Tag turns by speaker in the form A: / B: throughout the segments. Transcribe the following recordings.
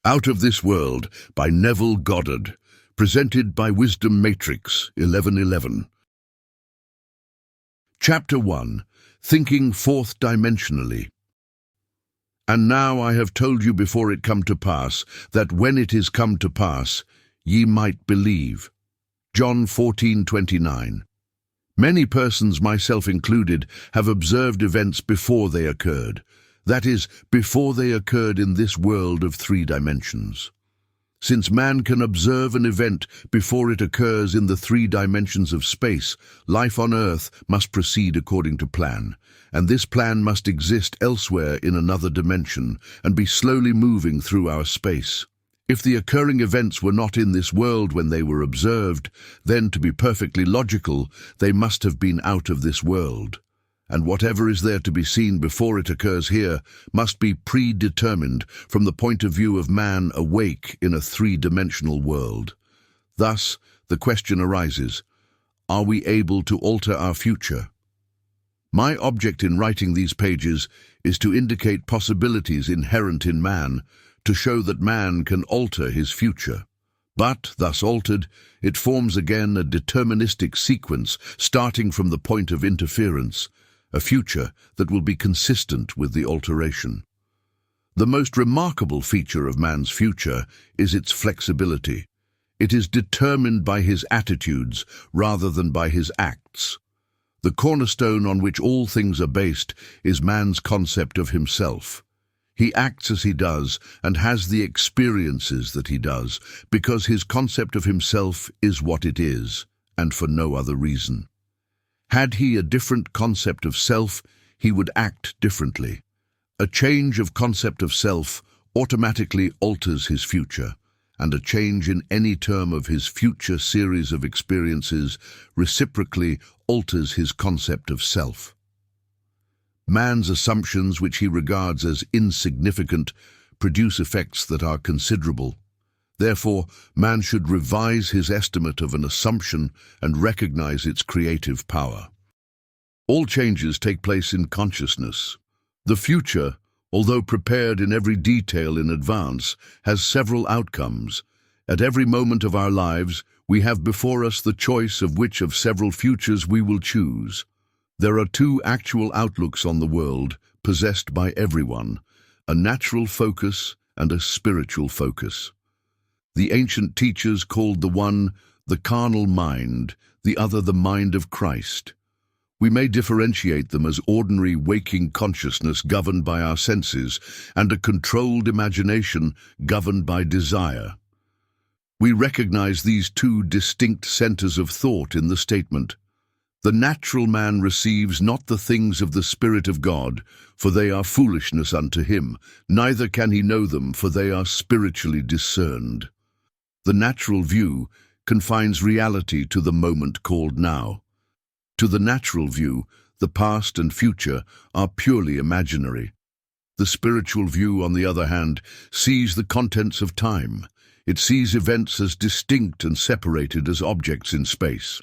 A: Out of This World by Neville Goddard, presented by Wisdom Matrix 1111. Chapter 1. Thinking Fourth Dimensionally. And now I have told you before it come to pass, that when it is come to pass, ye might believe. John 14:29. Many persons, myself included, have observed events before they occurred. That is, before they occurred in this world of 3 dimensions. Since man can observe an event before it occurs in the 3 dimensions of space, life on Earth must proceed according to plan, and this plan must exist elsewhere in another dimension and be slowly moving through our space. If the occurring events were not in this world when they were observed, then, to be perfectly logical, they must have been out of this world. And whatever is there to be seen before it occurs here must be predetermined from the point of view of man awake in a 3-dimensional world. Thus, the question arises, are we able to alter our future? My object in writing these pages is to indicate possibilities inherent in man, to show that man can alter his future. But, thus altered, it forms again a deterministic sequence starting from the point of interference, a future that will be consistent with the alteration. The most remarkable feature of man's future is its flexibility. It is determined by his attitudes rather than by his acts. The cornerstone on which all things are based is man's concept of himself. He acts as he does and has the experiences that he does because his concept of himself is what it is, and for no other reason. Had he a different concept of self, he would act differently. A change of concept of self automatically alters his future, and a change in any term of his future series of experiences reciprocally alters his concept of self. Man's assumptions, which he regards as insignificant, produce effects that are considerable. Therefore, man should revise his estimate of an assumption and recognize its creative power. All changes take place in consciousness. The future, although prepared in every detail in advance, has several outcomes. At every moment of our lives, we have before us the choice of which of several futures we will choose. There are 2 actual outlooks on the world, possessed by everyone, a natural focus and a spiritual focus. The ancient teachers called the one the carnal mind, the other the mind of Christ. We may differentiate them as ordinary waking consciousness governed by our senses and a controlled imagination governed by desire. We recognize these 2 distinct centers of thought in the statement, "The natural man receives not the things of the Spirit of God, for they are foolishness unto him, neither can he know them, for they are spiritually discerned." The natural view confines reality to the moment called now. To the natural view, the past and future are purely imaginary. The spiritual view, on the other hand, sees the contents of time. It sees events as distinct and separated as objects in space.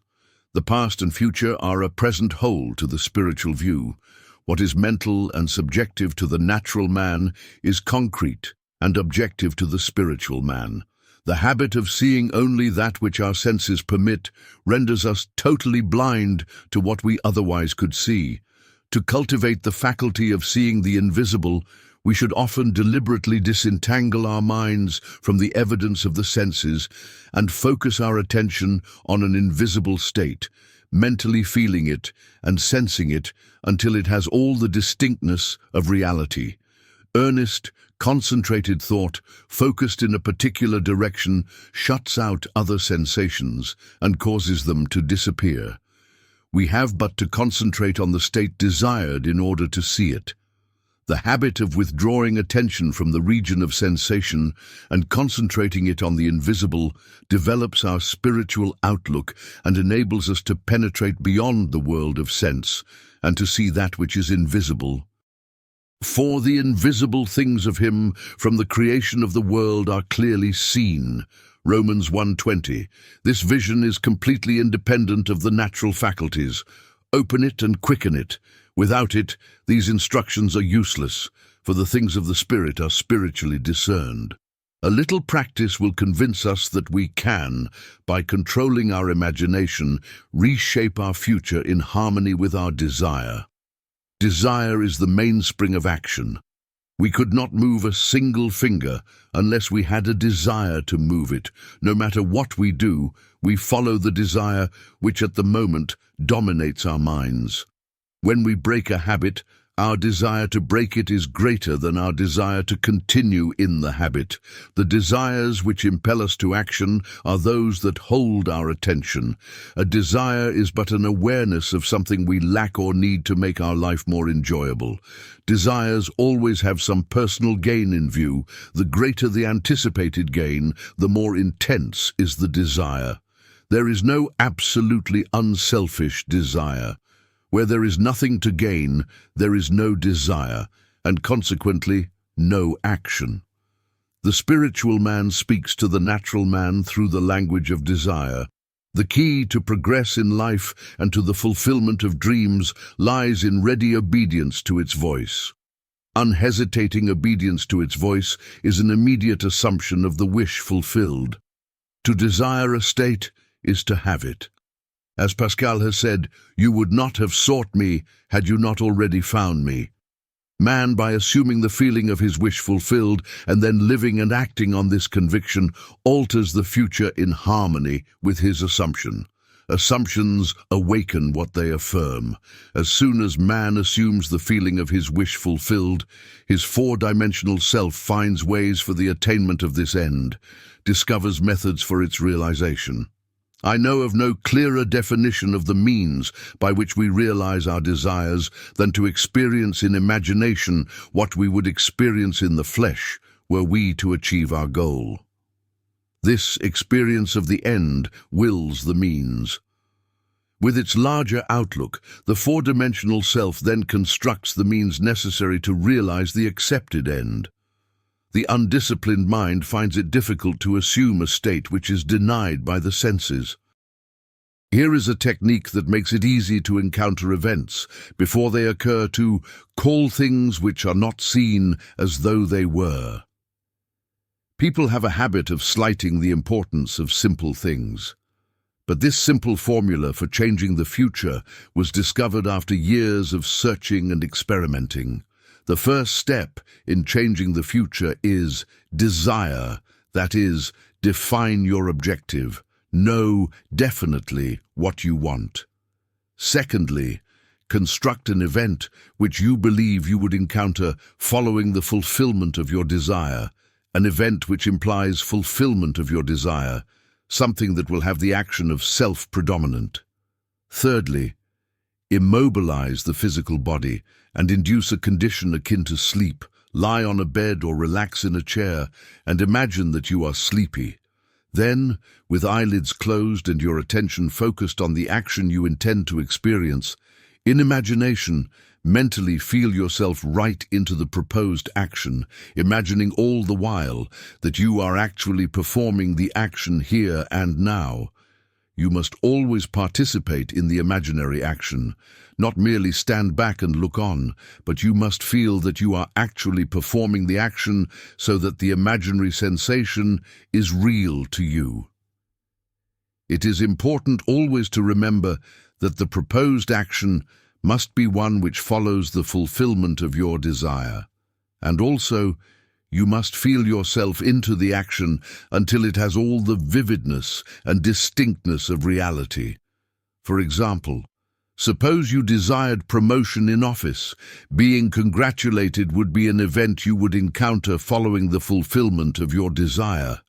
A: The past and future are a present whole to the spiritual view. What is mental and subjective to the natural man is concrete and objective to the spiritual man. The habit of seeing only that which our senses permit renders us totally blind to what we otherwise could see. To cultivate the faculty of seeing the invisible, we should often deliberately disentangle our minds from the evidence of the senses and focus our attention on an invisible state, mentally feeling it and sensing it until it has all the distinctness of reality. Earnest, concentrated thought, focused in a particular direction, shuts out other sensations and causes them to disappear. We have but to concentrate on the state desired in order to see it. The habit of withdrawing attention from the region of sensation and concentrating it on the invisible develops our spiritual outlook and enables us to penetrate beyond the world of sense and to see that which is invisible. For the invisible things of him from the creation of the world are clearly seen. Romans 1:20. This vision is completely independent of the natural faculties. Open it and quicken it. Without it, these instructions are useless, for the things of the Spirit are spiritually discerned. A little practice will convince us that we can, by controlling our imagination, reshape our future in harmony with our desire. Desire is the mainspring of action. We could not move a single finger unless we had a desire to move it. No matter what we do, we follow the desire which at the moment dominates our minds. When we break a habit, our desire to break it is greater than our desire to continue in the habit. The desires which impel us to action are those that hold our attention. A desire is but an awareness of something we lack or need to make our life more enjoyable. Desires always have some personal gain in view. The greater the anticipated gain, the more intense is the desire. There is no absolutely unselfish desire. Where there is nothing to gain, there is no desire, and consequently, no action. The spiritual man speaks to the natural man through the language of desire. The key to progress in life and to the fulfillment of dreams lies in ready obedience to its voice. Unhesitating obedience to its voice is an immediate assumption of the wish fulfilled. To desire a state is to have it. As Pascal has said, "You would not have sought me had you not already found me." Man, by assuming the feeling of his wish fulfilled and then living and acting on this conviction, alters the future in harmony with his assumption. Assumptions awaken what they affirm. As soon as man assumes the feeling of his wish fulfilled, his four-dimensional self finds ways for the attainment of this end, discovers methods for its realization. I know of no clearer definition of the means by which we realize our desires than to experience in imagination what we would experience in the flesh were we to achieve our goal. This experience of the end wills the means. With its larger outlook, the four-dimensional self then constructs the means necessary to realize the accepted end. The undisciplined mind finds it difficult to assume a state which is denied by the senses. Here is a technique that makes it easy to encounter events before they occur, to call things which are not seen as though they were. People have a habit of slighting the importance of simple things. But this simple formula for changing the future was discovered after years of searching and experimenting. The first step in changing the future is desire, that is, define your objective. Know definitely what you want. Secondly, construct an event which you believe you would encounter following the fulfillment of your desire, an event which implies fulfillment of your desire, something that will have the action of self-predominant. Thirdly, immobilize the physical body and induce a condition akin to sleep. Lie on a bed or relax in a chair and imagine that you are sleepy. Then, with eyelids closed and your attention focused on the action you intend to experience, in imagination, mentally feel yourself right into the proposed action, imagining all the while that you are actually performing the action here and now. You must always participate in the imaginary action, not merely stand back and look on, but you must feel that you are actually performing the action so that the imaginary sensation is real to you. It is important always to remember that the proposed action must be one which follows the fulfillment of your desire, and also you must feel yourself into the action until it has all the vividness and distinctness of reality. For example, suppose you desired promotion in office. Being congratulated would be an event you would encounter following the fulfillment of your desire.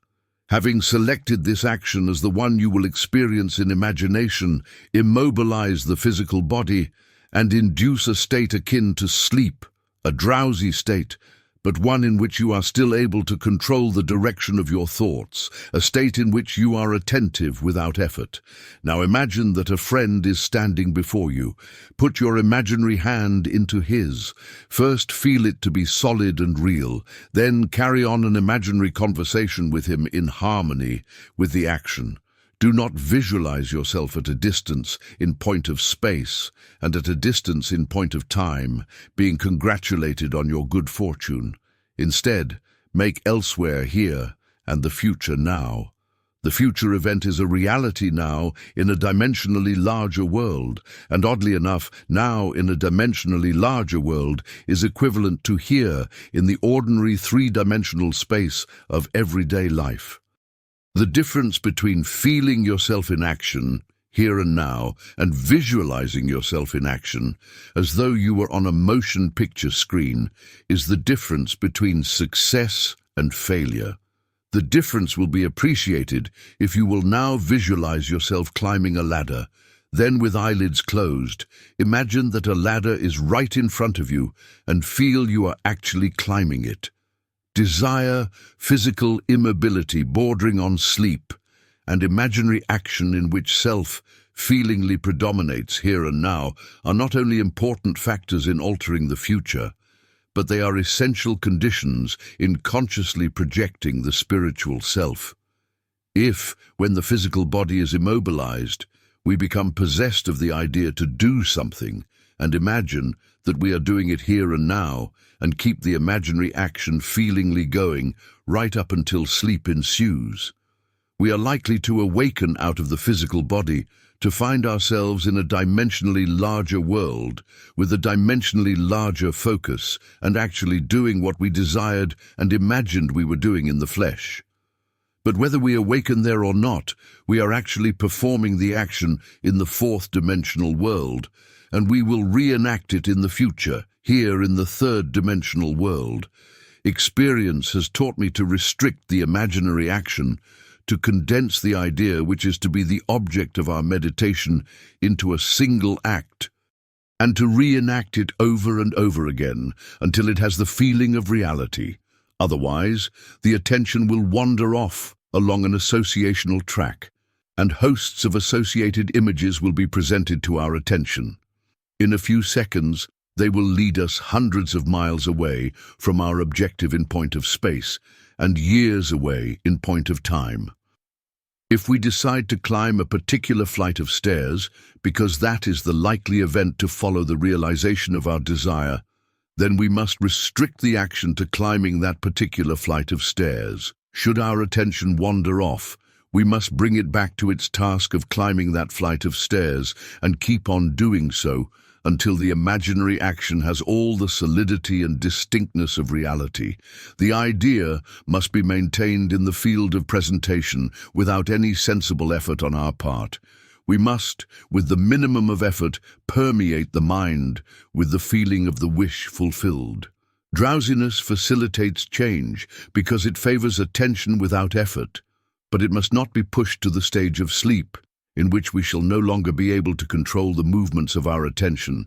A: Having selected this action as the one you will experience in imagination, immobilize the physical body and induce a state akin to sleep, a drowsy state, but one in which you are still able to control the direction of your thoughts, a state in which you are attentive without effort. Now imagine that a friend is standing before you. Put your imaginary hand into his. First feel it to be solid and real, then carry on an imaginary conversation with him in harmony with the action. Do not visualize yourself at a distance in point of space and at a distance in point of time, being congratulated on your good fortune. Instead, make elsewhere here and the future now. The future event is a reality now in a dimensionally larger world, and oddly enough, now in a dimensionally larger world is equivalent to here in the ordinary three-dimensional space of everyday life. The difference between feeling yourself in action, here and now, and visualizing yourself in action, as though you were on a motion picture screen, is the difference between success and failure. The difference will be appreciated if you will now visualize yourself climbing a ladder. Then, with eyelids closed, imagine that a ladder is right in front of you and feel you are actually climbing it. Desire, physical immobility bordering on sleep, and imaginary action in which self feelingly predominates here and now are not only important factors in altering the future, but they are essential conditions in consciously projecting the spiritual self. If, when the physical body is immobilized, we become possessed of the idea to do something and imagine that we are doing it here and now and keep the imaginary action feelingly going right up until sleep ensues, we are likely to awaken out of the physical body to find ourselves in a dimensionally larger world with a dimensionally larger focus and actually doing what we desired and imagined we were doing in the flesh. But whether we awaken there or not, we are actually performing the action in the fourth-dimensional world, and we will reenact it in the future, here in the third-dimensional world. Experience has taught me to restrict the imaginary action, to condense the idea which is to be the object of our meditation into a single act, and to reenact it over and over again until it has the feeling of reality. Otherwise, the attention will wander off along an associational track, and hosts of associated images will be presented to our attention. In a few seconds, they will lead us hundreds of miles away from our objective in point of space, and years away in point of time. If we decide to climb a particular flight of stairs, because that is the likely event to follow the realization of our desire, then we must restrict the action to climbing that particular flight of stairs. Should our attention wander off, we must bring it back to its task of climbing that flight of stairs and keep on doing so until the imaginary action has all the solidity and distinctness of reality. The idea must be maintained in the field of presentation without any sensible effort on our part. We must, with the minimum of effort, permeate the mind with the feeling of the wish fulfilled. Drowsiness facilitates change because it favors attention without effort, but it must not be pushed to the stage of sleep, in which we shall no longer be able to control the movements of our attention,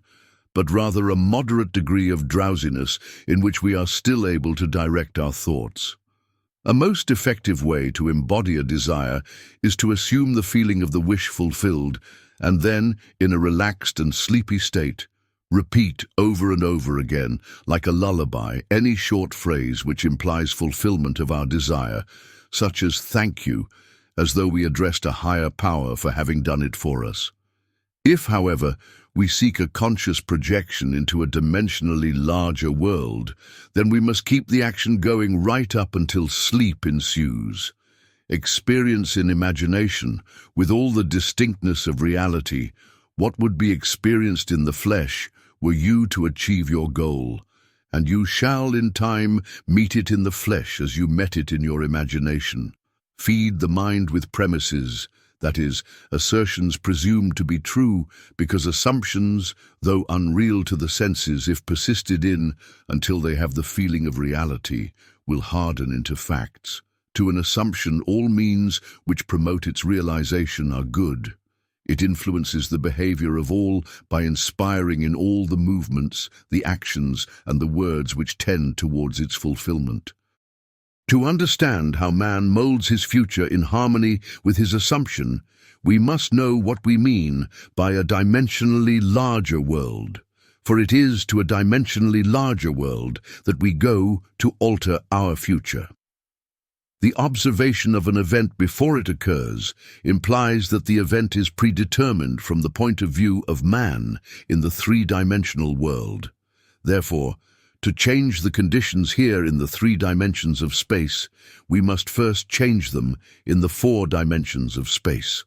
A: but rather a moderate degree of drowsiness in which we are still able to direct our thoughts. A most effective way to embody a desire is to assume the feeling of the wish fulfilled, and then, in a relaxed and sleepy state, repeat over and over again, like a lullaby, any short phrase which implies fulfillment of our desire, such as "thank you," as though we addressed a higher power for having done it for us. If, however, we seek a conscious projection into a dimensionally larger world, then we must keep the action going right up until sleep ensues. Experience in imagination, with all the distinctness of reality, what would be experienced in the flesh were you to achieve your goal, and you shall in time meet it in the flesh as you met it in your imagination. Feed the mind with premises, that is, assertions presumed to be true because assumptions, though unreal to the senses if persisted in until they have the feeling of reality, will harden into facts. To an assumption, all means which promote its realization are good. It influences the behavior of all by inspiring in all the movements, the actions, and the words which tend towards its fulfillment. To understand how man molds his future in harmony with his assumption, we must know what we mean by a dimensionally larger world, for it is to a dimensionally larger world that we go to alter our future. The observation of an event before it occurs implies that the event is predetermined from the point of view of man in the three-dimensional world. Therefore, To change the conditions here in the 3 dimensions of space, we must first change them in the 4 dimensions of space.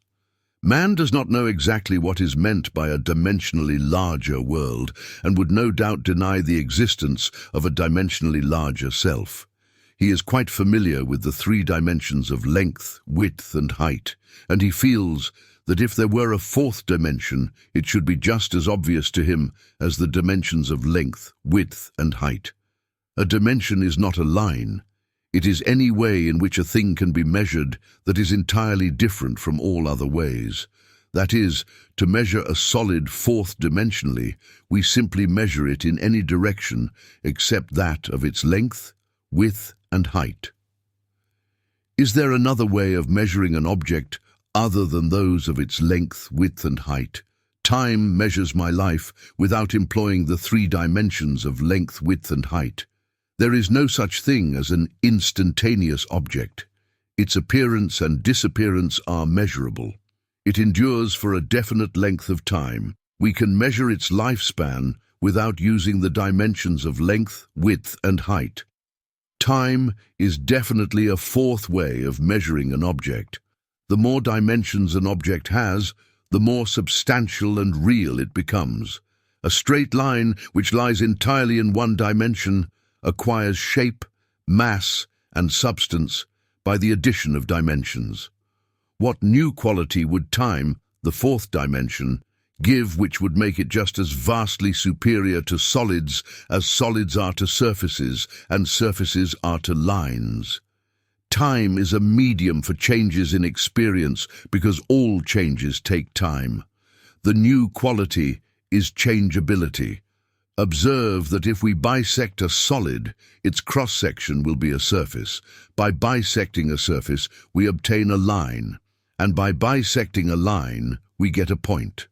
A: Man does not know exactly what is meant by a dimensionally larger world, and would no doubt deny the existence of a dimensionally larger self. He is quite familiar with the 3 dimensions of length, width, and height, and he feels that if there were a 4th dimension, it should be just as obvious to him as the dimensions of length, width, and height. A dimension is not a line. It is any way in which a thing can be measured that is entirely different from all other ways. That is, to measure a solid 4th dimensionally, we simply measure it in any direction except that of its length, width, and height. Is there another way of measuring an object other than those of its length, width, and height? Time measures my life without employing the 3 dimensions of length, width, and height. There is no such thing as an instantaneous object. Its appearance and disappearance are measurable. It endures for a definite length of time. We can measure its lifespan without using the dimensions of length, width, and height. Time is definitely a 4th way of measuring an object. The more dimensions an object has, the more substantial and real it becomes. A straight line which lies entirely in 1 dimension acquires shape, mass, and substance by the addition of dimensions. What new quality would time, the 4th dimension, give which would make it just as vastly superior to solids as solids are to surfaces and surfaces are to lines? Time is a medium for changes in experience because all changes take time. The new quality is changeability. Observe that if we bisect a solid, its cross-section will be a surface. By bisecting a surface, we obtain a line, and by bisecting a line, we get a point.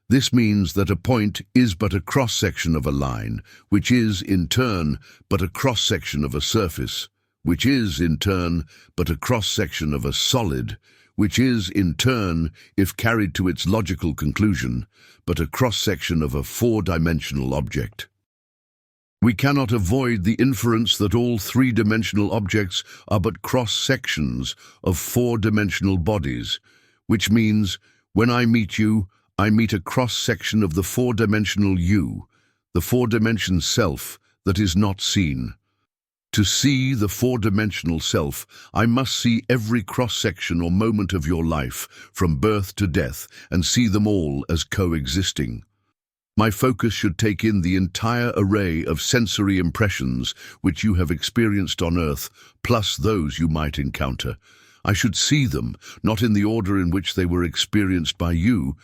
A: This means that a point is but a cross-section of a line, which is, in turn, but a cross-section of a surface, which is, in turn, but a cross-section of a solid, which is, in turn, if carried to its logical conclusion, but a cross-section of a 4-dimensional object. We cannot avoid the inference that all 3-dimensional objects are but cross-sections of 4-dimensional bodies, which means, when I meet you, I meet a cross-section of the 4-dimensional you, the 4-dimension self that is not seen. To see the 4-dimensional self, I must see every cross-section or moment of your life, from birth to death, and see them all as coexisting. My focus should take in the entire array of sensory impressions which you have experienced on Earth, plus those you might encounter. I should see them, not in the order in which they were experienced by you,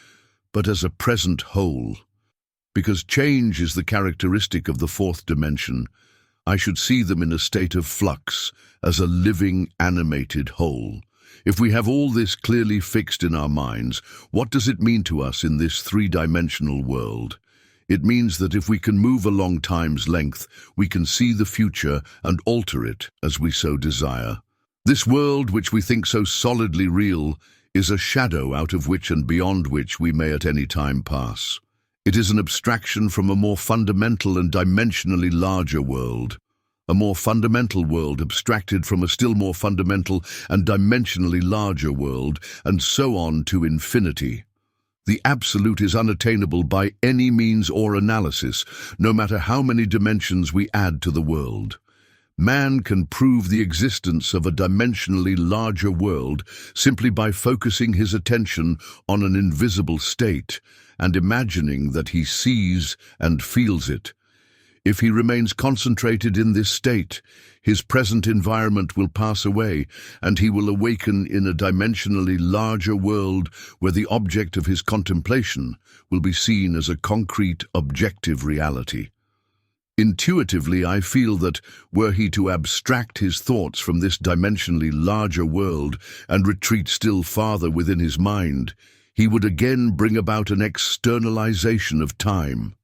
A: but as a present whole. Because change is the characteristic of the 4th dimension, I should see them in a state of flux, as a living, animated whole. If we have all this clearly fixed in our minds, what does it mean to us in this 3-dimensional world? It means that if we can move along time's length, we can see the future and alter it as we so desire. This world, which we think so solidly real, is a shadow out of which and beyond which we may at any time pass. It is an abstraction from a more fundamental and dimensionally larger world, a more fundamental world abstracted from a still more fundamental and dimensionally larger world, and so on to infinity. The absolute is unattainable by any means or analysis, no matter how many dimensions we add to the world. Man can prove the existence of a dimensionally larger world simply by focusing his attention on an invisible state and imagining that he sees and feels it. If he remains concentrated in this state, his present environment will pass away, and he will awaken in a dimensionally larger world where the object of his contemplation will be seen as a concrete, objective reality. Intuitively, I feel that, were he to abstract his thoughts from this dimensionally larger world and retreat still farther within his mind, he would again bring about an externalization of time.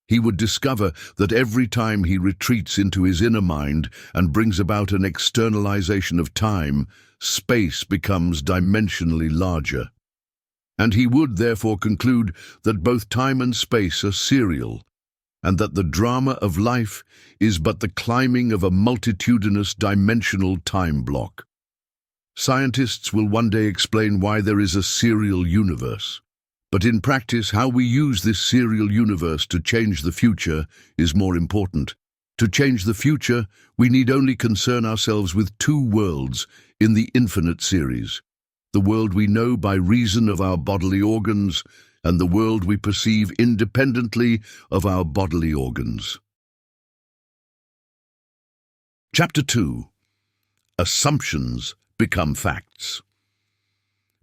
A: He would discover that every time he retreats into his inner mind and brings about an externalization of time, space becomes dimensionally larger. And he would therefore conclude that both time and space are serial, and that the drama of life is but the climbing of a multitudinous dimensional time block. Scientists will one day explain why there is a serial universe. But in practice, how we use this serial universe to change the future is more important. To change the future, we need only concern ourselves with two worlds in the infinite series: the world we know by reason of our bodily organs, and the world we perceive independently of our bodily organs. Chapter 2. Assumptions become facts.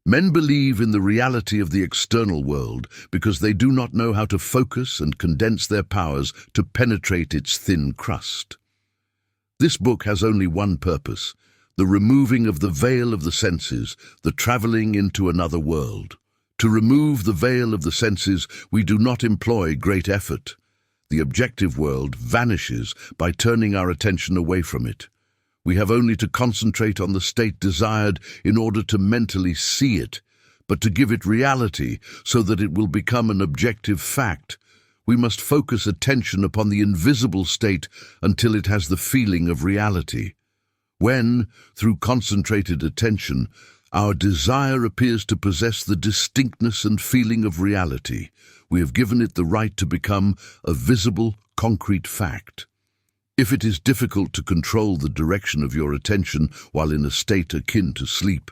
A: Men believe in the reality of the external world because they do not know how to focus and condense their powers to penetrate its thin crust. This book has only one purpose: the removing of the veil of the senses, the traveling into another world. To remove the veil of the senses, we do not employ great effort. The objective world vanishes by turning our attention away from it. We have only to concentrate on the state desired in order to mentally see it, but to give it reality so that it will become an objective fact, we must focus attention upon the invisible state until it has the feeling of reality. When, through concentrated attention, our desire appears to possess the distinctness and feeling of reality, we have given it the right to become a visible, concrete fact. If it is difficult to control the direction of your attention while in a state akin to sleep,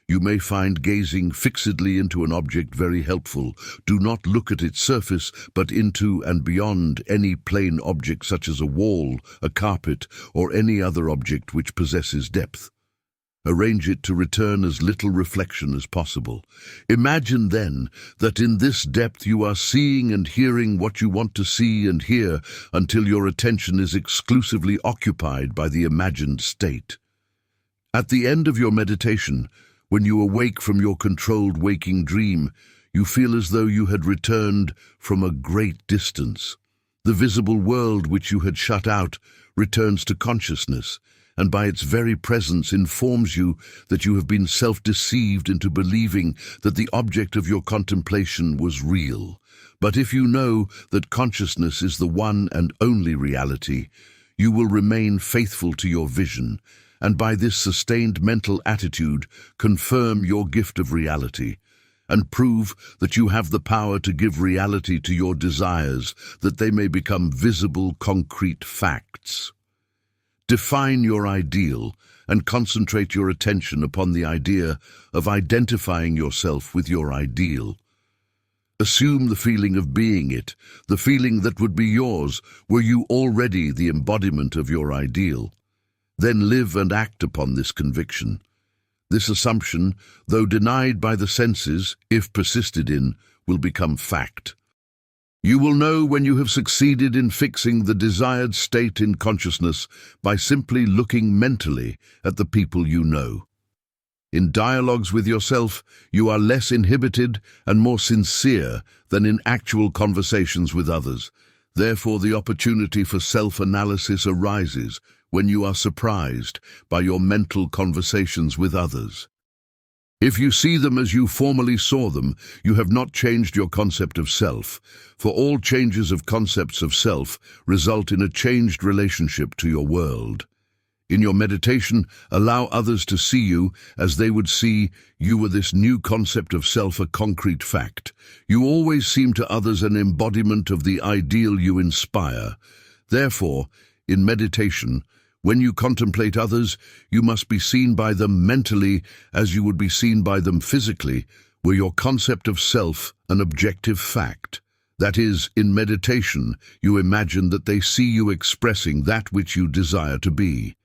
A: you may find gazing fixedly into an object very helpful. Do not look at its surface, but into and beyond any plain object such as a wall, a carpet, or any other object which possesses depth. Arrange it to return as little reflection as possible. Imagine then that in this depth you are seeing and hearing what you want to see and hear until your attention is exclusively occupied by the imagined state. At the end of your meditation, when you awake from your controlled waking dream, you feel as though you had returned from a great distance. The visible world which you had shut out returns to consciousness, and by its very presence informs you that you have been self-deceived into believing that the object of your contemplation was real. But if you know that consciousness is the one and only reality, you will remain faithful to your vision, and by this sustained mental attitude confirm your gift of reality, and prove that you have the power to give reality to your desires, that they may become visible, concrete facts. Define your ideal and concentrate your attention upon the idea of identifying yourself with your ideal. Assume the feeling of being it, the feeling that would be yours were you already the embodiment of your ideal. Then live and act upon this conviction. This assumption, though denied by the senses, if persisted in, will become fact. You will know when you have succeeded in fixing the desired state in consciousness by simply looking mentally at the people you know. In dialogues with yourself, you are less inhibited and more sincere than in actual conversations with others. Therefore, the opportunity for self-analysis arises when you are surprised by your mental conversations with others. If you see them as you formerly saw them, you have not changed your concept of self, for all changes of concepts of self result in a changed relationship to your world. In your meditation, allow others to see you as they would see you were this new concept of self, a concrete fact. You always seem to others an embodiment of the ideal you inspire. Therefore, in meditation, when you contemplate others, you must be seen by them mentally as you would be seen by them physically, were your concept of self an objective fact. That is, in meditation, you imagine that they see you expressing that which you desire to be.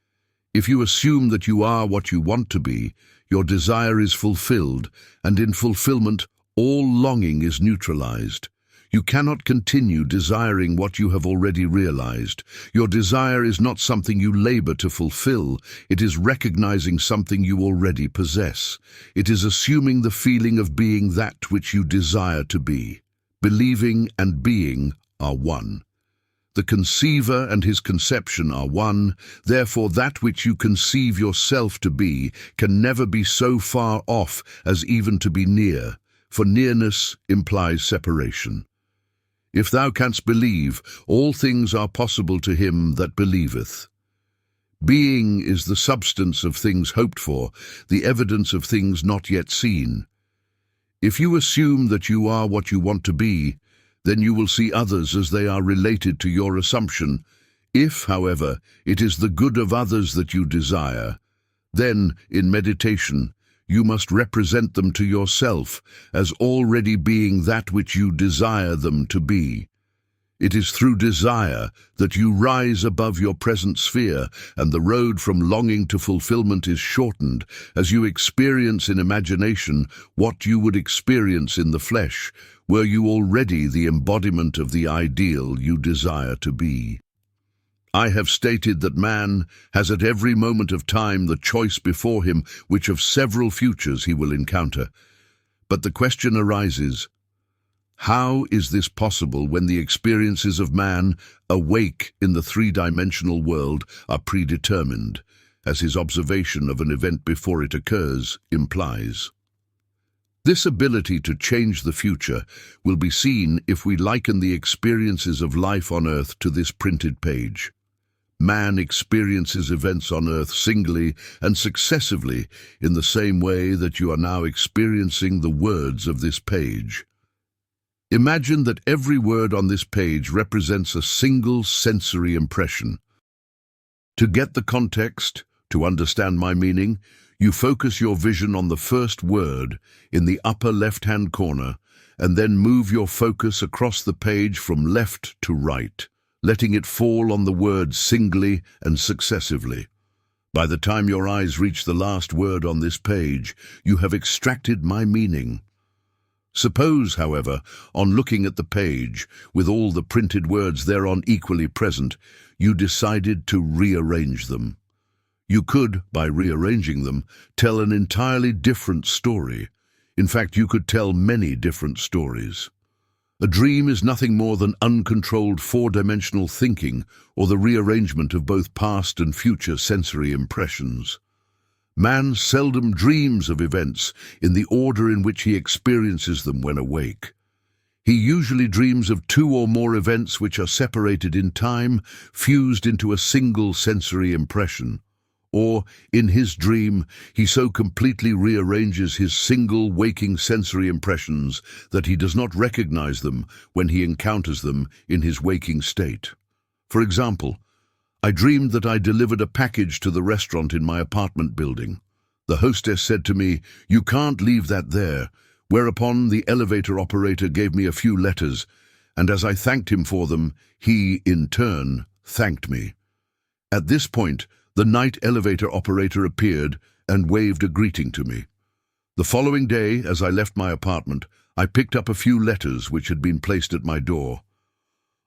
A: If you assume that you are what you want to be, your desire is fulfilled, and in fulfillment, all longing is neutralized. You cannot continue desiring what you have already realized. Your desire is not something you labor to fulfill. It is recognizing something you already possess. It is assuming the feeling of being that which you desire to be. Believing and being are one. The conceiver and his conception are one. Therefore, that which you conceive yourself to be can never be so far off as even to be near, for nearness implies separation. If thou canst believe, all things are possible to him that believeth. Being is the substance of things hoped for, the evidence of things not yet seen. If you assume that you are what you want to be, then you will see others as they are related to your assumption. If, however, it is the good of others that you desire, then, in meditation, you must represent them to yourself as already being that which you desire them to be. It is through desire that you rise above your present sphere, and the road from longing to fulfillment is shortened as you experience in imagination what you would experience in the flesh, were you already the embodiment of the ideal you desire to be. I have stated that man has at every moment of time the choice before him which of several futures he will encounter. But the question arises, how is this possible when the experiences of man, awake in the three-dimensional world, are predetermined, as his observation of an event before it occurs implies? This ability to change the future will be seen if we liken the experiences of life on Earth to this printed page. Man experiences events on Earth singly and successively in the same way that you are now experiencing the words of this page. Imagine that every word on this page represents a single sensory impression. To get the context, to understand my meaning, you focus your vision on the first word in the upper left-hand corner and then move your focus across the page from left to right, letting it fall on the word singly and successively. By the time your eyes reach the last word on this page, you have extracted my meaning. Suppose, however, on looking at the page, with all the printed words thereon equally present, you decided to rearrange them. You could, by rearranging them, tell an entirely different story. In fact, you could tell many different stories. A dream is nothing more than uncontrolled four-dimensional thinking or the rearrangement of both past and future sensory impressions. Man seldom dreams of events in the order in which he experiences them when awake. He usually dreams of two or more events which are separated in time, fused into a single sensory impression. Or, in his dream, he so completely rearranges his single waking sensory impressions that he does not recognize them when he encounters them in his waking state. For example, I dreamed that I delivered a package to the restaurant in my apartment building. The hostess said to me, "You can't leave that there," whereupon the elevator operator gave me a few letters, and as I thanked him for them, he, in turn, thanked me. At this point, the night elevator operator appeared and waved a greeting to me. The following day, as I left my apartment, I picked up a few letters which had been placed at my door.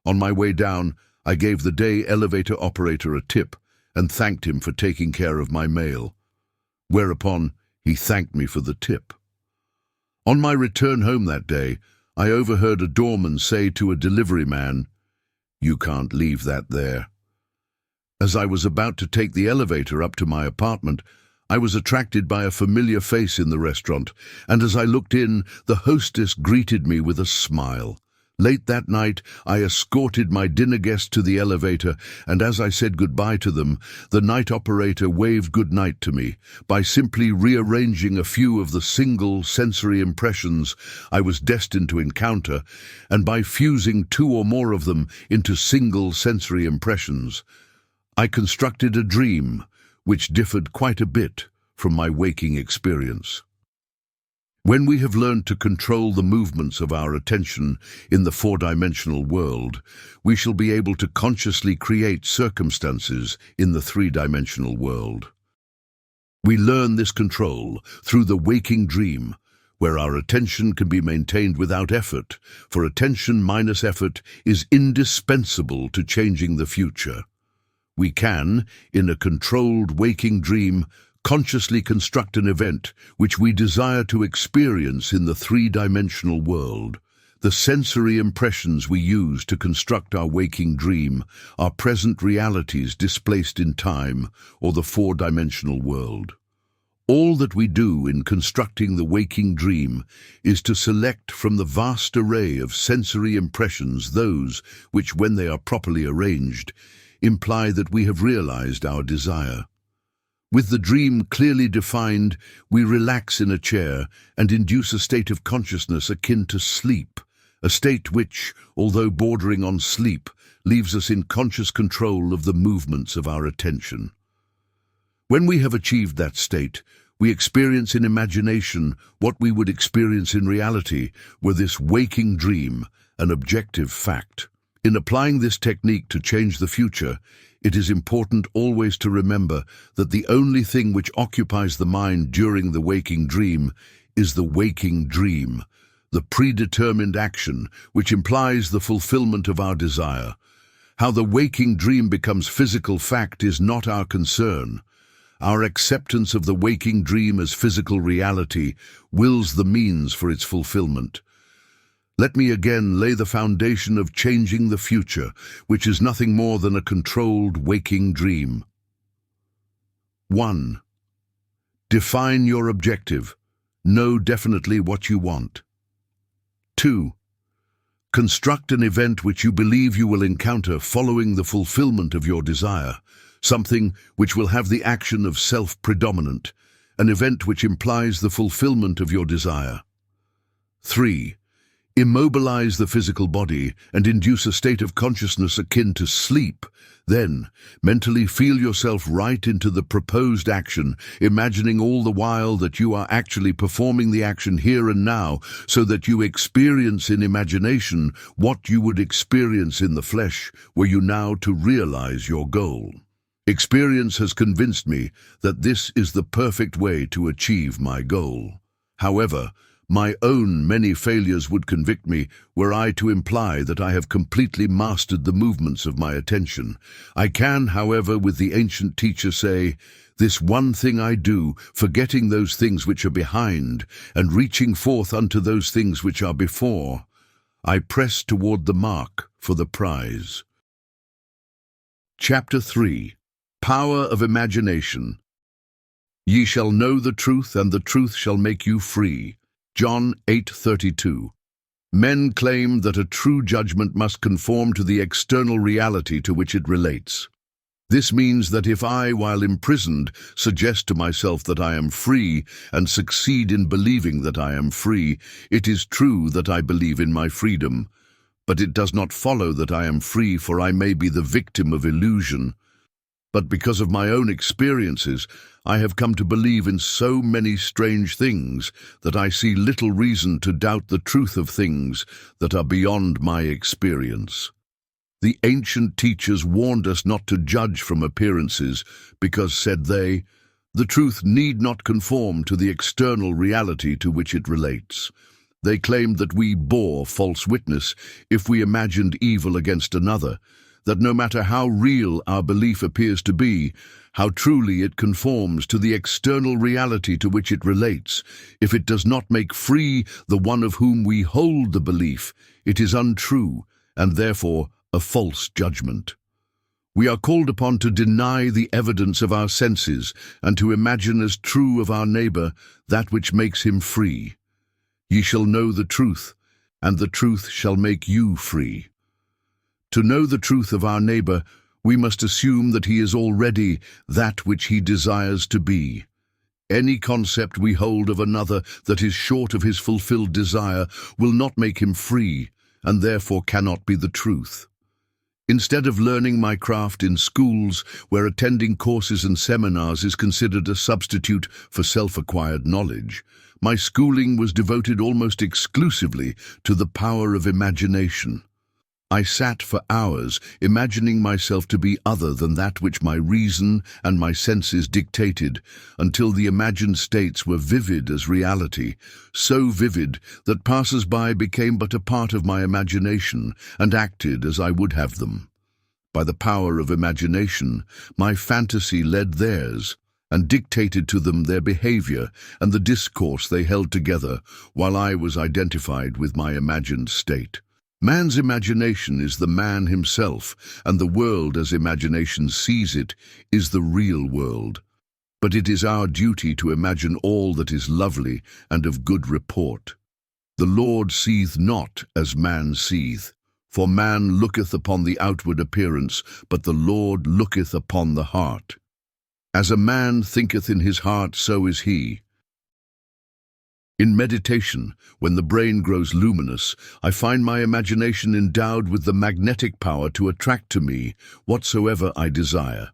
A: On my way down, I gave the day elevator operator a tip and thanked him for taking care of my mail, whereupon he thanked me for the tip. On my return home that day, I overheard a doorman say to a delivery man, "You can't leave that there." As I was about to take the elevator up to my apartment, I was attracted by a familiar face in the restaurant, and as I looked in, the hostess greeted me with a smile. Late that night, I escorted my dinner guests to the elevator, and as I said goodbye to them, the night operator waved good night to me by simply rearranging a few of the single sensory impressions I was destined to encounter, and by fusing two or more of them into single sensory impressions. I constructed a dream which differed quite a bit from my waking experience. When we have learned to control the movements of our attention in the four-dimensional world, we shall be able to consciously create circumstances in the three-dimensional world. We learn this control through the waking dream, where our attention can be maintained without effort, for attention minus effort is indispensable to changing the future. We can, in a controlled waking dream, consciously construct an event which we desire to experience in the three-dimensional world. The sensory impressions we use to construct our waking dream are present realities displaced in time or the four-dimensional world. All that we do in constructing the waking dream is to select from the vast array of sensory impressions those which, when they are properly arranged, imply that we have realized our desire. With the dream clearly defined, we relax in a chair and induce a state of consciousness akin to sleep, a state which, although bordering on sleep, leaves us in conscious control of the movements of our attention. When we have achieved that state, we experience in imagination what we would experience in reality were this waking dream an objective fact. In applying this technique to change the future, it is important always to remember that the only thing which occupies the mind during the waking dream is the waking dream, the predetermined action which implies the fulfillment of our desire. How the waking dream becomes physical fact is not our concern. Our acceptance of the waking dream as physical reality wills the means for its fulfillment. Let me again lay the foundation of changing the future, which is nothing more than a controlled waking dream. 1. Define your objective. Know definitely what you want. 2. Construct an event which you believe you will encounter following the fulfillment of your desire, something which will have the action of self-predominant, an event which implies the fulfillment of your desire. 3. Immobilize the physical body and induce a state of consciousness akin to sleep. Then, mentally feel yourself right into the proposed action, imagining all the while that you are actually performing the action here and now, so that you experience in imagination what you would experience in the flesh were you now to realize your goal. Experience has convinced me that this is the perfect way to achieve my goal. However, my own many failures would convict me were I to imply that I have completely mastered the movements of my attention. I can, however, with the ancient teacher say, "This one thing I do, forgetting those things which are behind, and reaching forth unto those things which are before. I press toward the mark for the prize." Chapter 3. Power of Imagination. Ye shall know the truth, and the truth shall make you free. John 8:32. Men claim that a true judgment must conform to the external reality to which it relates. This means that if I, while imprisoned, suggest to myself that I am free and succeed in believing that I am free, it is true that I believe in my freedom. But it does not follow that I am free, for I may be the victim of illusion. But because of my own experiences, I have come to believe in so many strange things that I see little reason to doubt the truth of things that are beyond my experience. The ancient teachers warned us not to judge from appearances because, said they, the truth need not conform to the external reality to which it relates. They claimed that we bore false witness if we imagined evil against another, that no matter how real our belief appears to be, how truly it conforms to the external reality to which it relates, if it does not make free the one of whom we hold the belief, it is untrue and therefore a false judgment. We are called upon to deny the evidence of our senses and to imagine as true of our neighbor that which makes him free. Ye shall know the truth, and the truth shall make you free. To know the truth of our neighbor, we must assume that he is already that which he desires to be. Any concept we hold of another that is short of his fulfilled desire will not make him free, and therefore cannot be the truth. Instead of learning my craft in schools, where attending courses and seminars is considered a substitute for self-acquired knowledge, my schooling was devoted almost exclusively to the power of imagination. I sat for hours imagining myself to be other than that which my reason and my senses dictated, until the imagined states were vivid as reality, so vivid that passers-by became but a part of my imagination and acted as I would have them. By the power of imagination, my fantasy led theirs, and dictated to them their behavior and the discourse they held together, while I was identified with my imagined state. Man's imagination is the man himself, and the world as imagination sees it is the real world. But it is our duty to imagine all that is lovely and of good report. The Lord seeth not as man seeth, for man looketh upon the outward appearance, but the Lord looketh upon the heart. As a man thinketh in his heart, so is he. In meditation, when the brain grows luminous, I find my imagination endowed with the magnetic power to attract to me whatsoever I desire.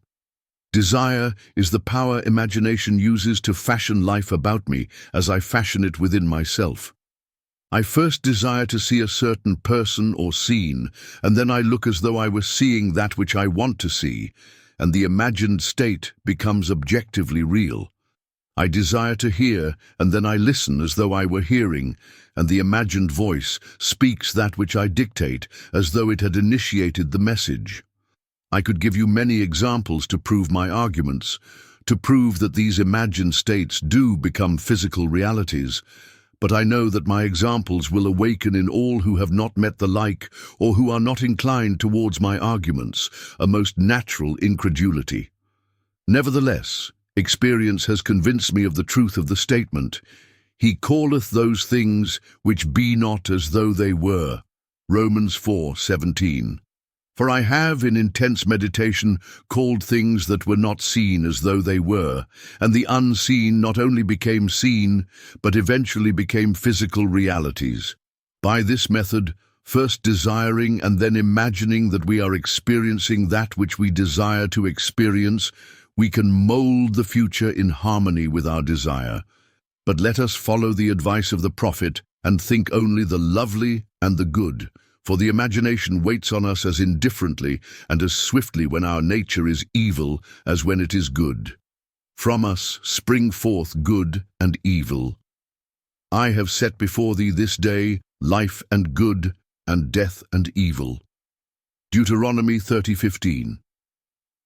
A: Desire is the power imagination uses to fashion life about me as I fashion it within myself. I first desire to see a certain person or scene, and then I look as though I were seeing that which I want to see, and the imagined state becomes objectively real. I desire to hear, and then I listen as though I were hearing, and the imagined voice speaks that which I dictate, as though it had initiated the message. I could give you many examples to prove my arguments, to prove that these imagined states do become physical realities, but I know that my examples will awaken in all who have not met the like, or who are not inclined towards my arguments, a most natural incredulity. Nevertheless, experience has convinced me of the truth of the statement, "He calleth those things which be not as though they were." Romans 4:17. For I have in intense meditation called things that were not seen as though they were, and the unseen not only became seen, but eventually became physical realities. By this method, first desiring and then imagining that we are experiencing that which we desire to experience, we can mold the future in harmony with our desire. But let us follow the advice of the prophet and think only the lovely and the good, for the imagination waits on us as indifferently and as swiftly when our nature is evil as when it is good. From us spring forth good and evil. I have set before thee this day life and good, and death and evil. Deuteronomy 30:15.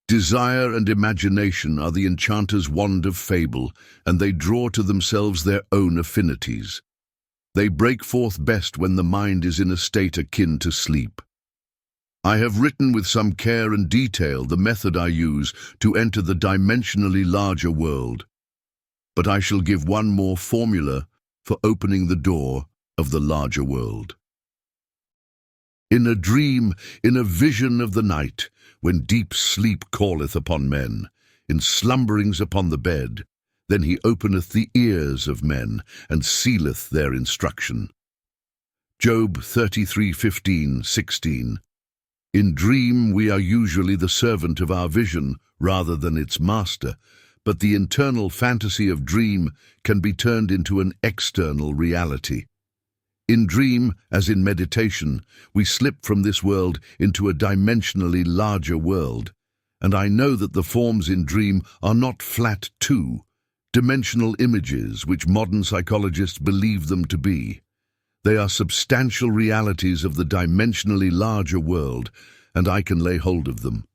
A: Desire and imagination are the enchanter's wand of fable, and they draw to themselves their own affinities. They break forth best when the mind is in a state akin to sleep. I have written with some care and detail the method I use to enter the dimensionally larger world, but I shall give one more formula for opening the door of the larger world. In a dream, in a vision of the night, when deep sleep calleth upon men, in slumberings upon the bed, then he openeth the ears of men, and sealeth their instruction. Job 33:15-16. In dream we are usually the servant of our vision rather than its master, but the internal fantasy of dream can be turned into an external reality. In dream, as in meditation, we slip from this world into a dimensionally larger world, and I know that the forms in dream are not flat two-dimensional images which modern psychologists believe them to be. They are substantial realities of the dimensionally larger world, and I can lay hold of them.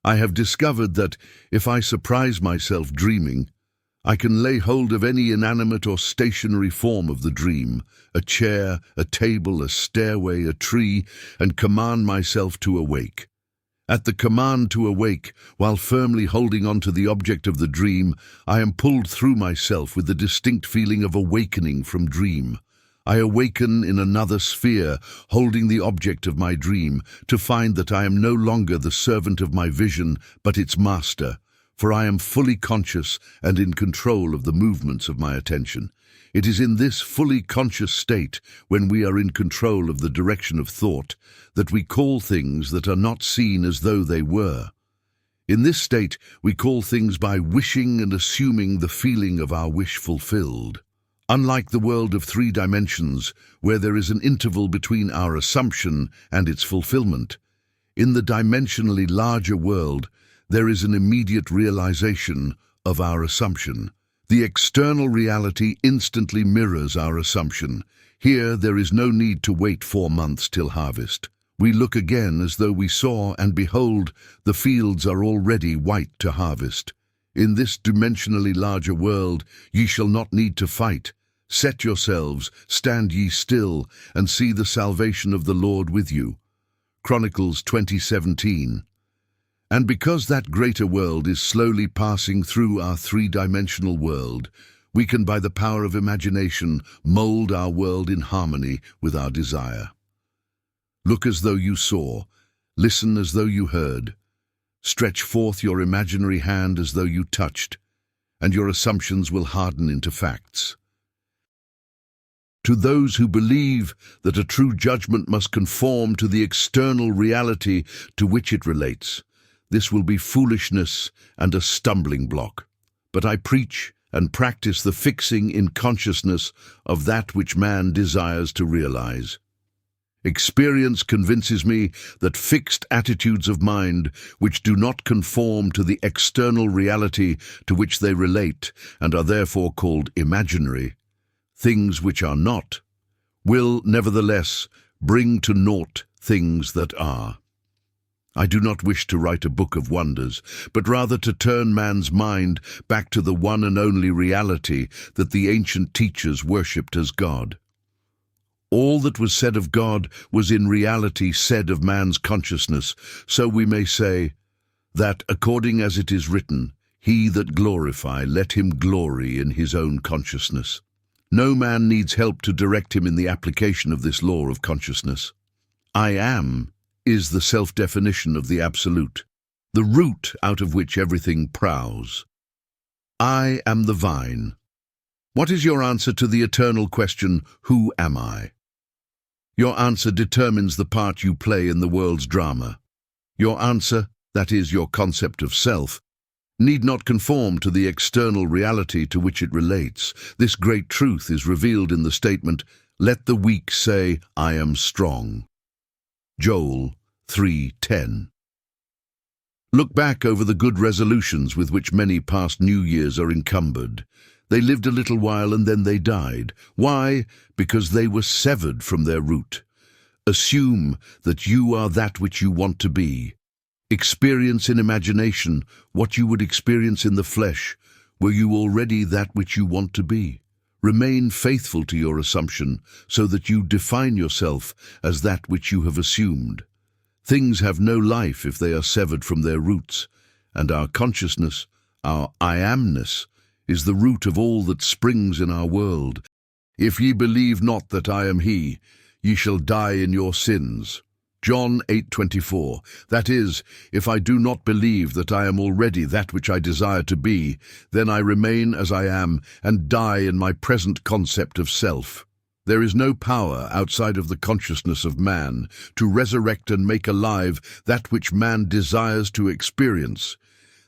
A: I have discovered that if I surprise myself dreaming, I can lay hold of any inanimate or stationary form of the dream, a chair, a table, a stairway, a tree, and command myself to awake. At the command to awake, while firmly holding on to the object of the dream, I am pulled through myself with the distinct feeling of awakening from dream. I awaken in another sphere, holding the object of my dream, to find that I am no longer the servant of my vision, but its master, for I am fully conscious and in control of the movements of my attention. It is in this fully conscious state, when we are in control of the direction of thought, that we call things that are not seen as though they were. In this state, we call things by wishing and assuming the feeling of our wish fulfilled. Unlike the world of 3 dimensions, where there is an interval between our assumption and its fulfillment, in the dimensionally larger world, there is an immediate realization of our assumption. The external reality instantly mirrors our assumption. Here there is no need to wait 4 months till harvest. We look again as though we saw, and behold, the fields are already white to harvest. In this dimensionally larger world ye shall not need to fight. Set yourselves, stand ye still, and see the salvation of the Lord with you. Chronicles 20:17. And because that greater world is slowly passing through our three-dimensional world, we can, by the power of imagination, mold our world in harmony with our desire. Look as though you saw, listen as though you heard, stretch forth your imaginary hand as though you touched, and your assumptions will harden into facts. To those who believe that a true judgment must conform to the external reality to which it relates, this will be foolishness and a stumbling block. But I preach and practice the fixing in consciousness of that which man desires to realize. Experience convinces me that fixed attitudes of mind which do not conform to the external reality to which they relate and are therefore called imaginary, things which are not, will nevertheless bring to naught things that are. I do not wish to write a book of wonders, but rather to turn man's mind back to the one and only reality that the ancient teachers worshipped as God. All that was said of God was in reality said of man's consciousness, so we may say that, according as it is written, "He that glorify, let him glory in his own consciousness." No man needs help to direct him in the application of this law of consciousness. I am is the self-definition of the absolute, the root out of which everything prows. I am the vine. What is your answer to the eternal question, who am I? Your answer determines the part you play in the world's drama. Your answer, that is, your concept of self, need not conform to the external reality to which it relates. This great truth is revealed in the statement, "Let the weak say, I am strong." Joel 3:10. Look back over the good resolutions with which many past New Years are encumbered. They lived a little while and then they died. Why? Because they were severed from their root. Assume that you are that which you want to be. Experience in imagination what you would experience in the flesh, were you already that which you want to be. Remain faithful to your assumption so that you define yourself as that which you have assumed. Things have no life if they are severed from their roots, and our consciousness, our I amness, is the root of all that springs in our world. If ye believe not that I am he, ye shall die in your sins. John 8:24. That is, if I do not believe that I am already that which I desire to be, then I remain as I am and die in my present concept of self. There is no power outside of the consciousness of man to resurrect and make alive that which man desires to experience.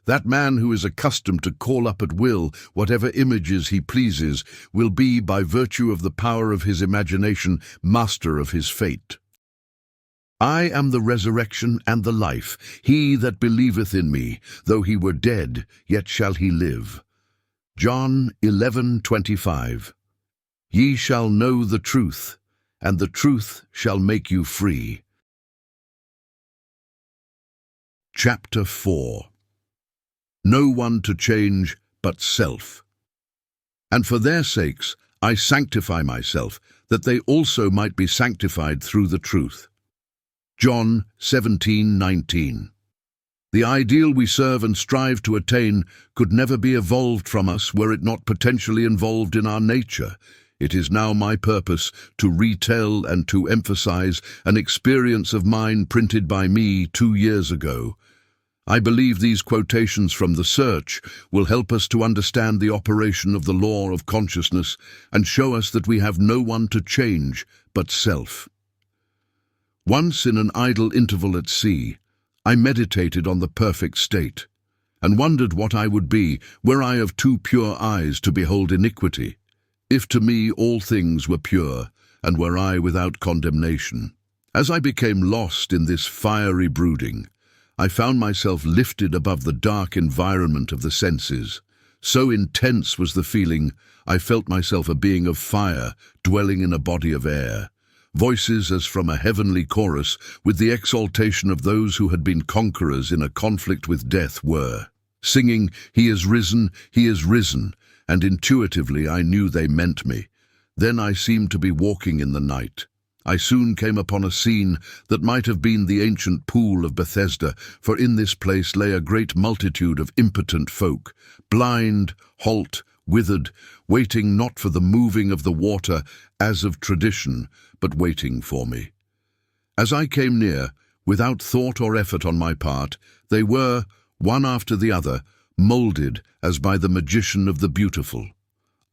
A: That man who is accustomed to call up at will whatever images he pleases will be, by virtue of the power of his imagination, master of his fate. I am the resurrection and the life. He that believeth in me, though he were dead, yet shall he live. John 11:25. Ye shall know the truth, and the truth shall make you free. Chapter 4. No one to change but self. And for their sakes I sanctify myself, that they also might be sanctified through the truth. John 17:19. The ideal we serve and strive to attain could never be evolved from us were it not potentially involved in our nature. It is now my purpose to retell and to emphasize an experience of mine printed by me 2 years ago. I believe these quotations from the Search will help us to understand the operation of the law of consciousness and show us that we have no one to change but self. Once in an idle interval at sea, I meditated on the perfect state, and wondered what I would be were I of too pure eyes to behold iniquity, if to me all things were pure, and were I without condemnation. As I became lost in this fiery brooding, I found myself lifted above the dark environment of the senses. So intense was the feeling, I felt myself a being of fire dwelling in a body of air. Voices as from a heavenly chorus, with the exaltation of those who had been conquerors in a conflict with death, were singing, "He is risen, he is risen," and intuitively I knew they meant me. Then I seemed to be walking in the night. I soon came upon a scene that might have been the ancient pool of Bethesda, for in this place lay a great multitude of impotent folk, blind, halt, withered, waiting not for the moving of the water as of tradition, but waiting for me. As I came near, without thought or effort on my part, they were, one after the other, moulded as by the magician of the beautiful.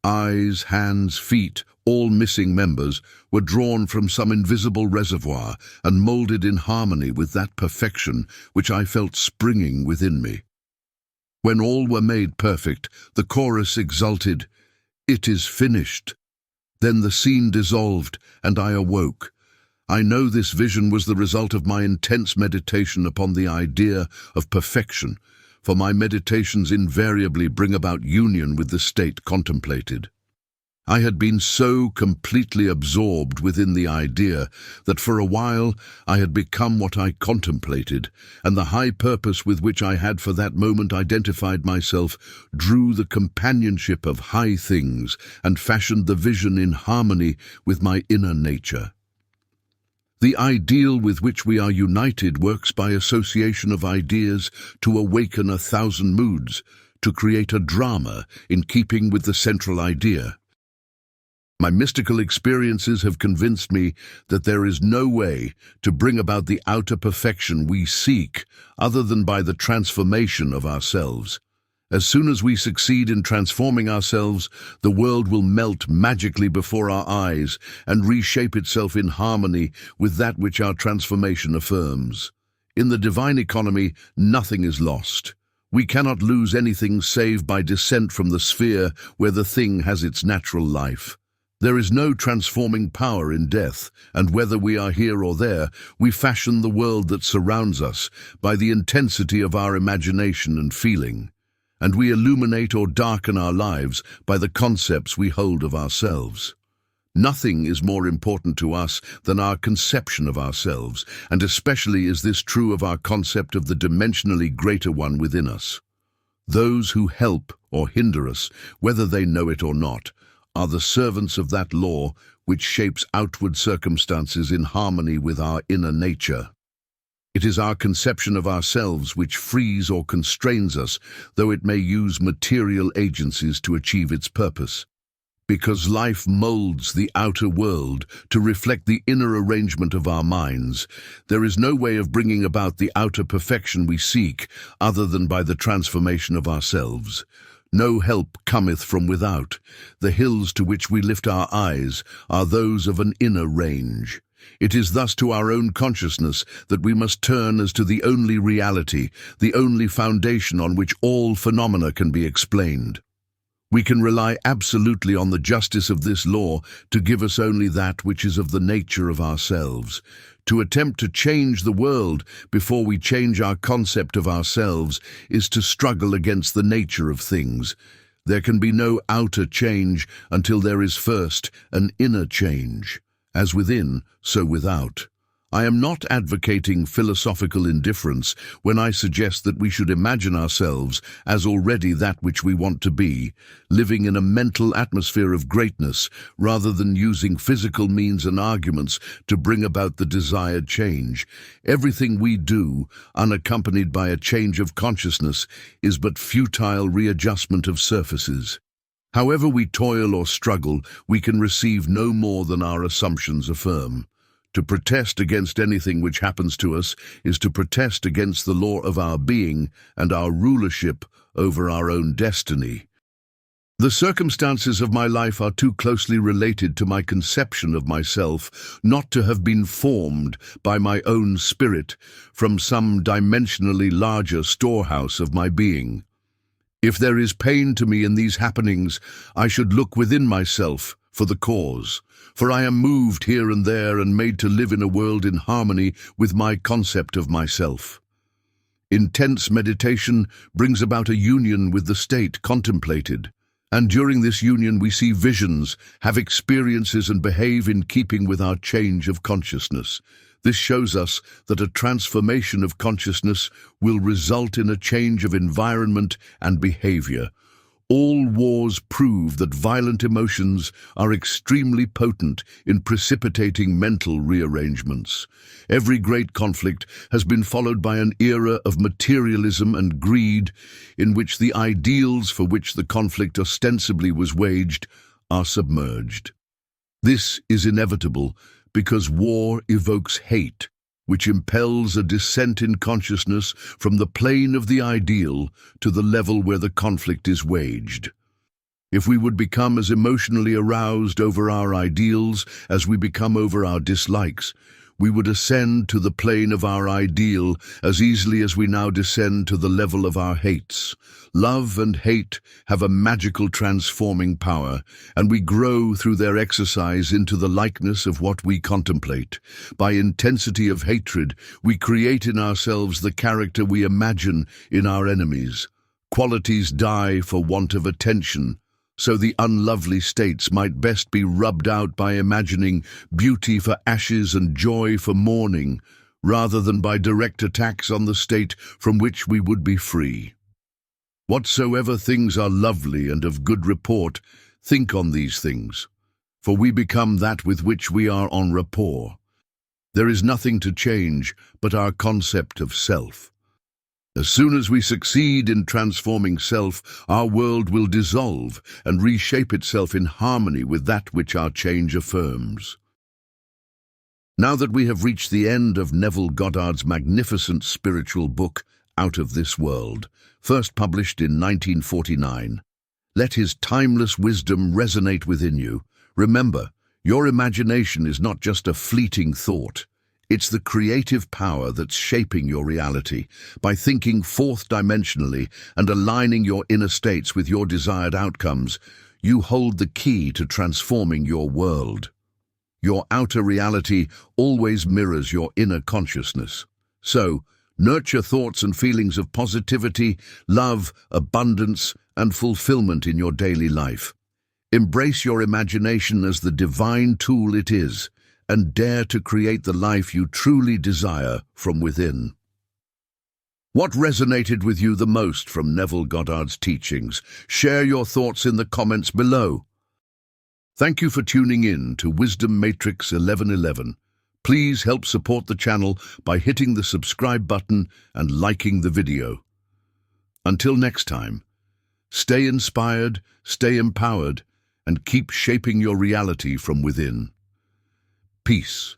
A: Eyes, hands, feet, all missing members, were drawn from some invisible reservoir and moulded in harmony with that perfection which I felt springing within me. When all were made perfect, the chorus exulted, "It is finished." Then the scene dissolved, and I awoke. I know this vision was the result of my intense meditation upon the idea of perfection, for my meditations invariably bring about union with the state contemplated. I had been so completely absorbed within the idea that for a while I had become what I contemplated, and the high purpose with which I had for that moment identified myself drew the companionship of high things and fashioned the vision in harmony with my inner nature. The ideal with which we are united works by association of ideas to awaken 1,000 moods, to create a drama in keeping with the central idea. My mystical experiences have convinced me that there is no way to bring about the outer perfection we seek other than by the transformation of ourselves. As soon as we succeed in transforming ourselves, the world will melt magically before our eyes and reshape itself in harmony with that which our transformation affirms. In the divine economy, nothing is lost. We cannot lose anything save by descent from the sphere where the thing has its natural life. There is no transforming power in death, and whether we are here or there, we fashion the world that surrounds us by the intensity of our imagination and feeling. And we illuminate or darken our lives by the concepts we hold of ourselves. Nothing is more important to us than our conception of ourselves, and especially is this true of our concept of the dimensionally greater one within us. Those who help or hinder us, whether they know it or not, are the servants of that law which shapes outward circumstances in harmony with our inner nature. It is our conception of ourselves which frees or constrains us, though it may use material agencies to achieve its purpose. Because life molds the outer world to reflect the inner arrangement of our minds, there is no way of bringing about the outer perfection we seek other than by the transformation of ourselves. No help cometh from without. The hills to which we lift our eyes are those of an inner range. It is thus to our own consciousness that we must turn as to the only reality, the only foundation on which all phenomena can be explained. We can rely absolutely on the justice of this law to give us only that which is of the nature of ourselves. To attempt to change the world before we change our concept of ourselves is to struggle against the nature of things. There can be no outer change until there is first an inner change. As within, so without. I am not advocating philosophical indifference when I suggest that we should imagine ourselves as already that which we want to be, living in a mental atmosphere of greatness rather than using physical means and arguments to bring about the desired change. Everything we do, unaccompanied by a change of consciousness, is but futile readjustment of surfaces. However we toil or struggle, we can receive no more than our assumptions affirm. To protest against anything which happens to us is to protest against the law of our being and our rulership over our own destiny. The circumstances of my life are too closely related to my conception of myself not to have been formed by my own spirit from some dimensionally larger storehouse of my being. If there is pain to me in these happenings, I should look within myself for the cause, for I am moved here and there and made to live in a world in harmony with my concept of myself. Intense meditation brings about a union with the state contemplated, and during this union we see visions, have experiences and behave in keeping with our change of consciousness. This shows us that a transformation of consciousness will result in a change of environment and behavior. All wars prove that violent emotions are extremely potent in precipitating mental rearrangements. Every great conflict has been followed by an era of materialism and greed in which the ideals for which the conflict ostensibly was waged are submerged. This is inevitable because war evokes hate, which impels a descent in consciousness from the plane of the ideal to the level where the conflict is waged. If we would become as emotionally aroused over our ideals as we become over our dislikes, we would ascend to the plane of our ideal as easily as we now descend to the level of our hates. Love and hate have a magical transforming power, and we grow through their exercise into the likeness of what we contemplate. By intensity of hatred, we create in ourselves the character we imagine in our enemies. Qualities die for want of attention, so the unlovely states might best be rubbed out by imagining beauty for ashes and joy for mourning, rather than by direct attacks on the state from which we would be free. Whatsoever things are lovely and of good report, think on these things, for we become that with which we are en rapport. There is nothing to change but our concept of self. As soon as we succeed in transforming self, our world will dissolve and reshape itself in harmony with that which our change affirms. Now that we have reached the end of Neville Goddard's magnificent spiritual book, Out of This World, first published in 1949, let his timeless wisdom resonate within you. Remember, your imagination is not just a fleeting thought. It's the creative power that's shaping your reality. By thinking fourth-dimensionally and aligning your inner states with your desired outcomes, you hold the key to transforming your world. Your outer reality always mirrors your inner consciousness. So, nurture thoughts and feelings of positivity, love, abundance, and fulfillment in your daily life. Embrace your imagination as the divine tool it is, and dare to create the life you truly desire from within. What resonated with you the most from Neville Goddard's teachings? Share your thoughts in the comments below. Thank you for tuning in to Wisdom Matrix 1111. Please help support the channel by hitting the subscribe button and liking the video. Until next time, stay inspired, stay empowered, and keep shaping your reality from within. Peace.